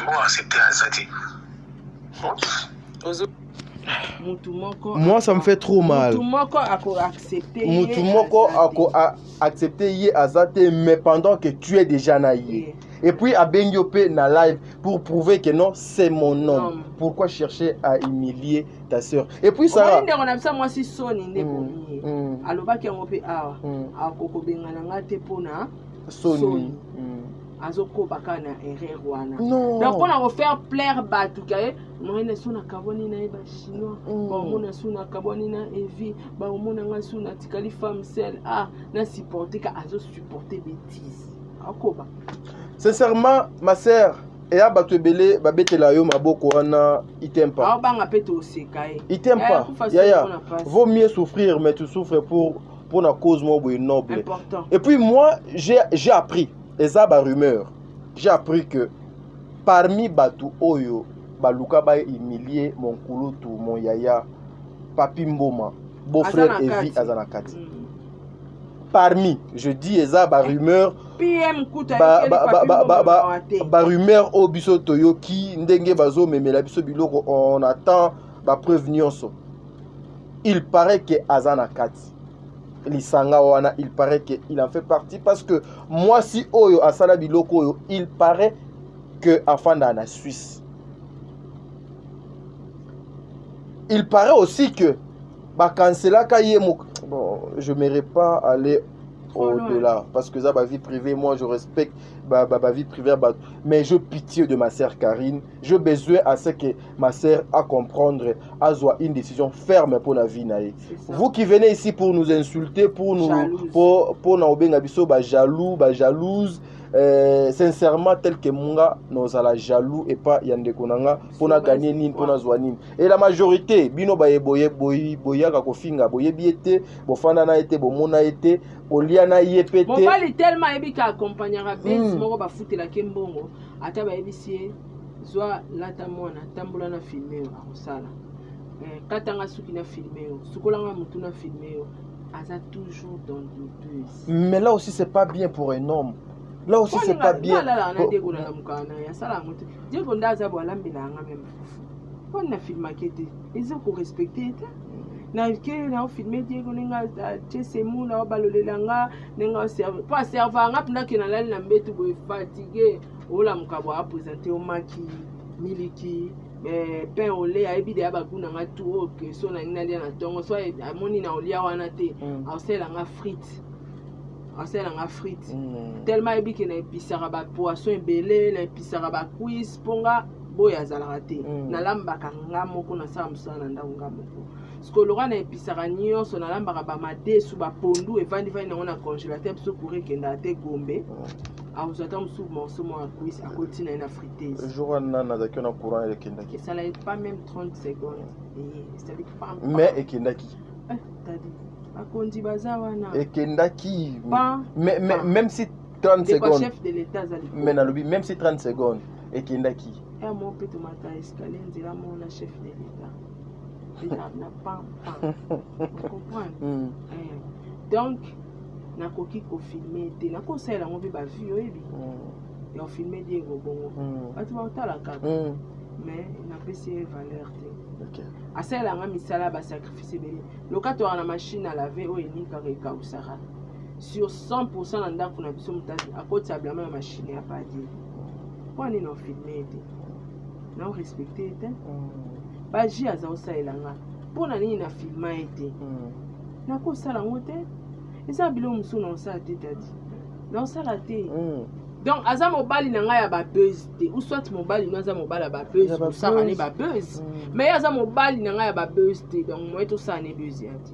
moi, accepter Azadi. Moi, ça me fait trop mal. Moutoumoko a accepté Yé Azate, mais pendant que tu es déjà naïe. Et puis à Benyope na live pour prouver que non, c'est mon homme. Pourquoi chercher à humilier ta soeur? Et puis ça. Moi, si Sony aloba ki ngope awa akoko bengana ngate pona Sony. Azoko bakana erreur wana. Donc on a faire plaire batukaye, moine suna kaboni na ba chinois, ba mona suna kaboni na evi, ba mona nga suna tikali femme seule na supporter ka azo supporter bêtises. Akoba. Sincèrement, ma sœur, et à Batubele, Babetela yo maboko wana, il t'aime pas. Il t'aime pas. Vaut mieux souffrir, mais tu souffres pour la cause noble. Important. Et puis moi, j'ai appris. Et ça, rumeur. J'ai appris que parmi Batu Oyo, Baluka ba humilié mon kulutu, mon yaya, Papi Mboma, beau-frère Evi Azanakati. Parmi, je dis, Eza rumeur, rumeur au biso toyo qui ndenge bazo memela biso biloko, on attend ba preuve nyonso. Il paraît que Azanakati. Lisanga wana, il paraît qu'il en fait partie parce que moi si Oyo asala biloko Oyo, il paraît que afanda na Suisse. Il paraît aussi que cancela bon, je n'aimerais pas aller au-delà parce que ça ma vie privée, moi je respecte ma vie privée, mais je pitié de ma sœur Karine, j'ai besoin à ce que ma sœur a comprendre, a soit une décision ferme pour la vie naïe. Vous qui venez ici pour nous insulter, pour nous pour na biso ba jaloux, ba jalouse, sincèrement tel que munga nous ala jaloux et pas yande konanga pour na gagner nini pour na zoanine. Et la majorité bino ba boya ka kofinga boye biete bo fanda na été bo mona été oliana yepete. Bon pas tellement ebika accompagnera bes moko ba futela kembongo ata ba ebisie zwa lata mwana tambola na filmer akosala. Katanga suki na filmer sukolanga mutu na filmer aza toujours dans douteuse. Mais là aussi c'est pas bien pour un homme. Là aussi c'est pas bien. ke na filmer Diego nenga tsemu na balolelanga nenga serve pas serve nga pina ke na lali na mbetu boy fatigué ola mukabo a présenter au maki miliki pain au lait ayebi de abakuna nga tout ok so na ngina dia na tongo so amoni na olia wana te ausela nga frites tellement ayebi ke na episara ba poisson ebele na episara ba cuisse ponga boya azalaka te nalambaka nga moko nasala mosala na ndako nga moko sikoloka na episaka nyonso nalambaka bamadesu bapondu evandi nango na congélateur biso kuri ekendaka te gombe azwa ata mosusu morceau moko ya cuisse akoti na ye na friteuse jour wana nazalaki na courant ekendaki esala pas même 30 secondes esali mais ekendaki tadi bakonzi baza wana ekendaki même si 30 secondes chef de l'état azali mais nalobi même si 30 secondes ekendaki mo mpe tomata escalier nzela mona chef de l'état na pam comprendre donc nakoki kofilme te nakosalela yango mpe bavue oyebi ya ofilme Diego bongo bato baotala kaka mais napesi ye valeur te asalelanga misala basacrifice ebele loka toaka na machine à laver oyo enikaka ekausaka sur 100% na ndako na biso motati akotisa blama na machine ya padie mpo nini ofilme te na orespecte ete baji aza osalelanga mpona nini na filma ete nakosala yango te eza biloko mosusu na osala te tadi na osala te donc aza mobali na ngai ya babuse te ou soit mobali no aza mobali ya babuse osala ne babuse mais aza mobali na ngai ya babuse te donc moi tosala ne buse ya te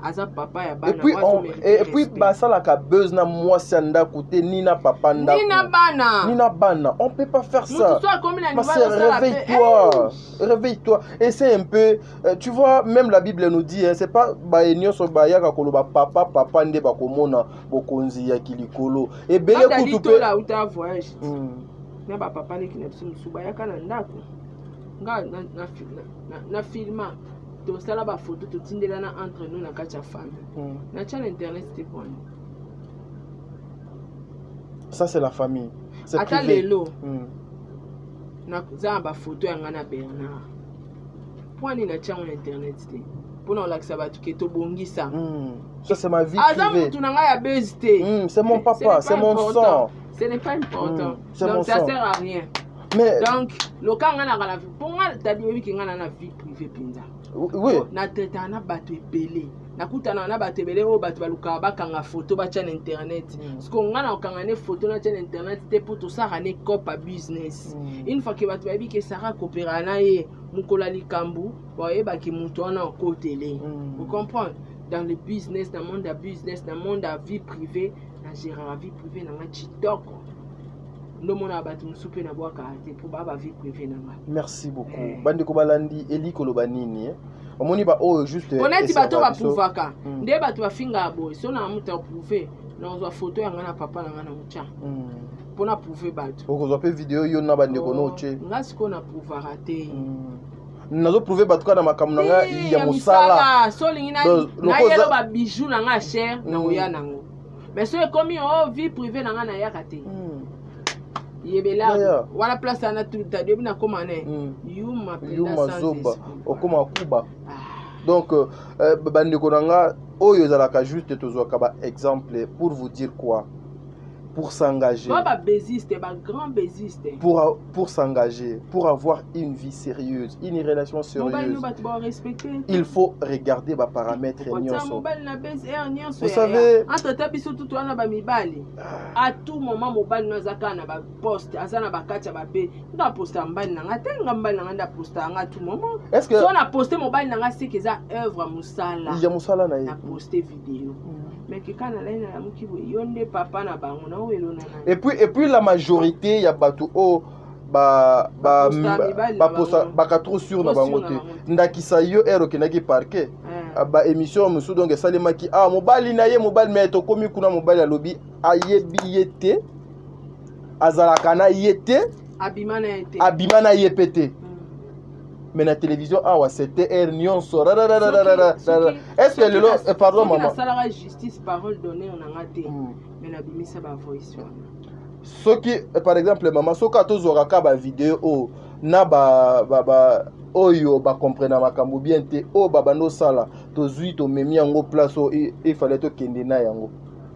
aza papa ya bana et puis basalaka buzz na mwasi ya ndako te ni na papa ndako ni na bana on peut pas faire ça réveille-toi essaie un peu tu vois même la Bible nous dit c'est pas baenyoso bayaka koloba papa nde bakomona bokonzi ya kilikolo ebele kutu pe la uta voyage na ba papa ne kinepsu musu bayaka na ndako nga na filma tosala bafoto totindelana entre nous na kati ya famille na tia internet c'était bon ça c'est la famille c'est ata lelo naza bafoto yanga na Bernard pwani na tia na internet te mpona olakisa bato ke tobongisa ça c'est ma vie aza mutu na ngai ya buzz te c'est mon papa c'est mon sang ce n'est pas important donc ça sert à rien mais donc loka nga na kana ponga tadi obi ke nga na vie privée pinza oui na teta na bato ebele nakutana na bato ebele oyo bato balukaka bakanga foto batia na internet siko nga na okanga ne foto na tia na internet te po tosaka ne copa business une fois ke bato bayebi ke saka kopera na ye mokola likambu bayebaki moto wana okotele vous comprendre dans le business na monde ya business na monde ya vie privée na gérera vie privée na nga chitoko ndomona bato mosusu mpe na bwaka te po baa bavie privé na ngai merci beaucoup bandeko balandi eli koloba nini omoni ba oyo juste oneti bato bapouvaka nde bato bafingaka boye so na moto aprouve nazwa foto yanga na papa na nga na motya mpona prouve bato okozwa mpe video yo na bandeko noche nga sikoyo naprouvaka te nazoprouve bato kaka na makambo na nga ya mosala so olingi nayelo babijou na nga chere na oya nango mais so ekomi o vie privé na nga nayaka te yebela wala place ana tuta debi na komane yuma zoba okoma kuba donc bandeko nanga oyo ezalaka juste tozwaka ba exemple pour vous dire quoi pour s'engager pour s'engager pour avoir une vie sérieuse une relation sérieuse il faut regarder ba paramètres nyonso vous savez à tout moment mobile nazaka na ba post azana bakati ba be nda posta mbali nanga tenga mbali nanga nda posta nga tout moment est-ce que so na poster mobile nanga c'est que ça œuvre musala ya musala na na poster vidéo mais que quand la ina muki bo yonde papa na bango na welo na et puis la majorité ya bato o ba trop sûr na bango te ndakisa yo ero kenaki parquet ba émission musu donc esalemaki mobali na ye mobali mais to komi kuna mobali alobi ayebi yete azalaka na yete abima na yepete mais la télévision c'était nyonso est-ce que lelo pardon maman ça justice parole donnée on a raté mais la bimisa ba voice soki par exemple maman soka tozoraka ba vidéo na oyo ba comprendre makambo bien te o babando sala to zui to memi yango place o il fallait to kende na yango.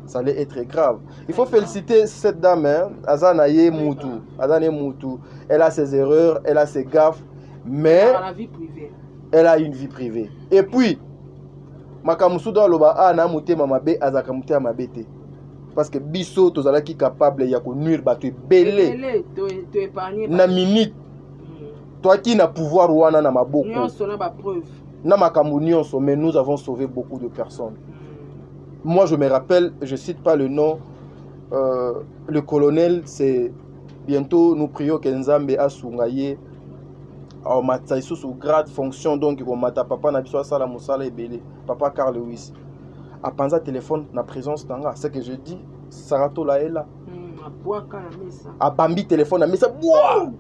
Ça allait être grave. Il faut féliciter cette dame, hein. Azana ye mutu, elle a ses erreurs, elle a ses gaffes, mais elle a une vie privée. Et puis makamusu do loba na mutema mabe azaka mutema mabete. Parce que biso tozala ki capable ya ko nuire bato belé na minute. Toi qui n'a pouvoir wana na maboko. Na makambo nyonso, mais nous avons sauvé beaucoup de personnes. Moi je me rappelle, je cite pas le nom, le colonel, c'est bientôt nous prions que Nzambe asungaye au mataisu sous grade fonction donc ko mata papa na biso sala musala ebele papa Carl Lewis. A panza téléphone na présence tanga, c'est que je dis Sarato la est là. A bambi téléphone na mesa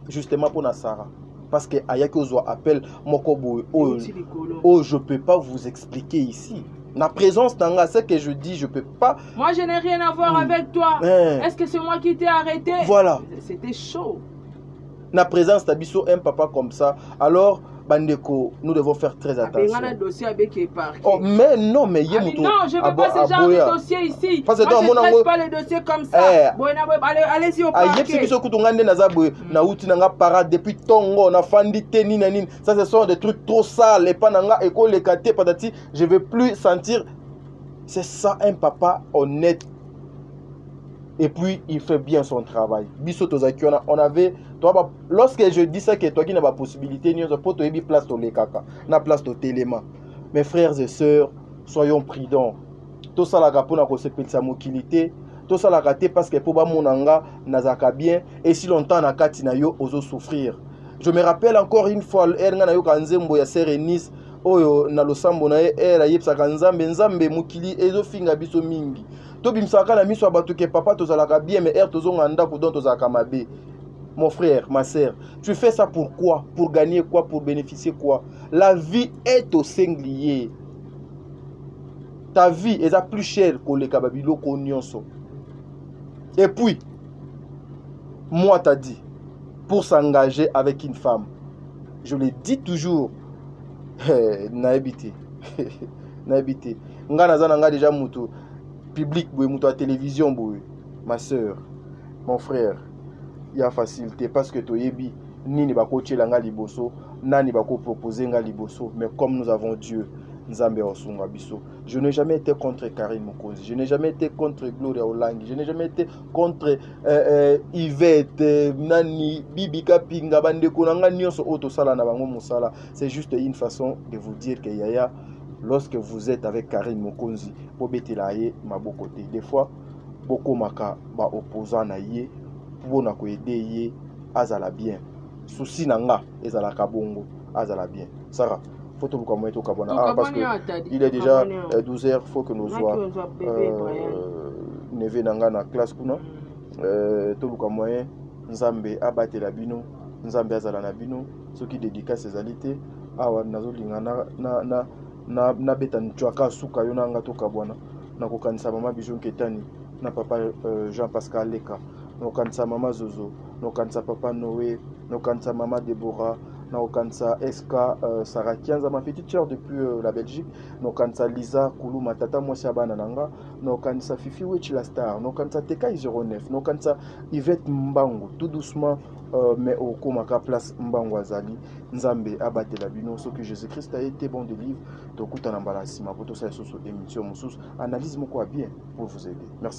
justement pour na Sarah. Parce que ayaki ozwa appel mokobo oh je peux pas vous expliquer ici. La présence tanga, c'est que je dis je peux pas. Moi je n'ai rien à voir avec toi. Est-ce que c'est moi qui t'ai arrêté? Voilà. C'était chaud. La présence tabiso un papa comme ça. Alors bandeko, nous devons faire très attention. Oh, mais non, mais non, je ne veux pas ce genre de dossier ici. Moi, je ne traite pas les dossiers comme ça. Allez-y au parquet. Depuis Tongo, ça, ce sont des trucs trop sales. Et pas je ne veux plus sentir. C'est ça, un papa honnête. Et puis, il fait bien son travail. On avait, lorsque je dis ça, que toi qui n'as pas possibilité, nous avons place au lekaka, na place au téléma. Mes frères et sœurs, soyons prudents. Tout ça, la rapona ko sepel sa mokilité. Tout ça, la raté parce que pour ba monanga nazaka bien. Et si longtemps na kati na yo ozo souffrir. Je me rappelle encore une fois, ernga na yo kanzembo ya Serenis. Oyo na losambo na era yepsaka nzambe mokili ezo finga biso mingi. To bimsaka na miso abatu ke papa tozalaka bien mais tozonga ndako don tozalaka mabe. Mon frère, ma sœur, tu fais ça pour quoi? Pour gagner quoi? Pour bénéficier quoi? La vie est au singlier. Ta vie est à plus cher que les kababilo konyonso. Et puis moi t'as dit pour s'engager avec une femme. Je le dis toujours. Naibité. Naibité. Nga nazana nga déjà mutu public boy mutu à télévision boy. Ma sœur, mon frère, il y a facilité parce que toyebi nini bako tchela nga liboso, nani bako proposer nga liboso, mais comme nous avons Dieu, Nzambe osunga biso. Je n'ai jamais été contre Karine Mokonzi, je n'ai jamais été contre Gloria Olangi, je n'ai jamais été contre Yvette, Nani, Bibi Kapinga, bandeko nanga nyonso oto sala na bango musala. C'est juste une façon de vous dire que yaya, lorsque vous êtes avec Karine Mokonzi, po betelaye maboko te. Des fois, beaucoup maka ba opposant na ye, pour na ko aider ye azala bien. Souci nanga ezala kabongo azala bien. Sarah parce qu'il est déjà 12h, il faut que nous soyons neve nanga na classe kuna toluka moyen nzambe abate la bino nzambe azala na bino soki dédicace ezalité awa nazolinga na beta ntwaka suka yo nanga toka bwana na kokanisa mama Bijon Ketani na papa Jean Pascal Leka no kanisa mama Zozo no kanisa papa Noé no kanisa mama Deborah no kanisa Eska Sarah Kianza ma petite sœur depuis la Belgique no kanisa Lisa Koulou matata moi Shabana nanga no kanisa Fifi Wechi la star no kanisa Tekai 09 no kanisa Yvette Mbango tout doucement mais au komaka place Mbango azali nzambe abate la bino ce que Jésus-Christ a été bon de livre to kuta na mbala sima poto sa soso émission mususu analyse moko bien pour vous aider. Merci.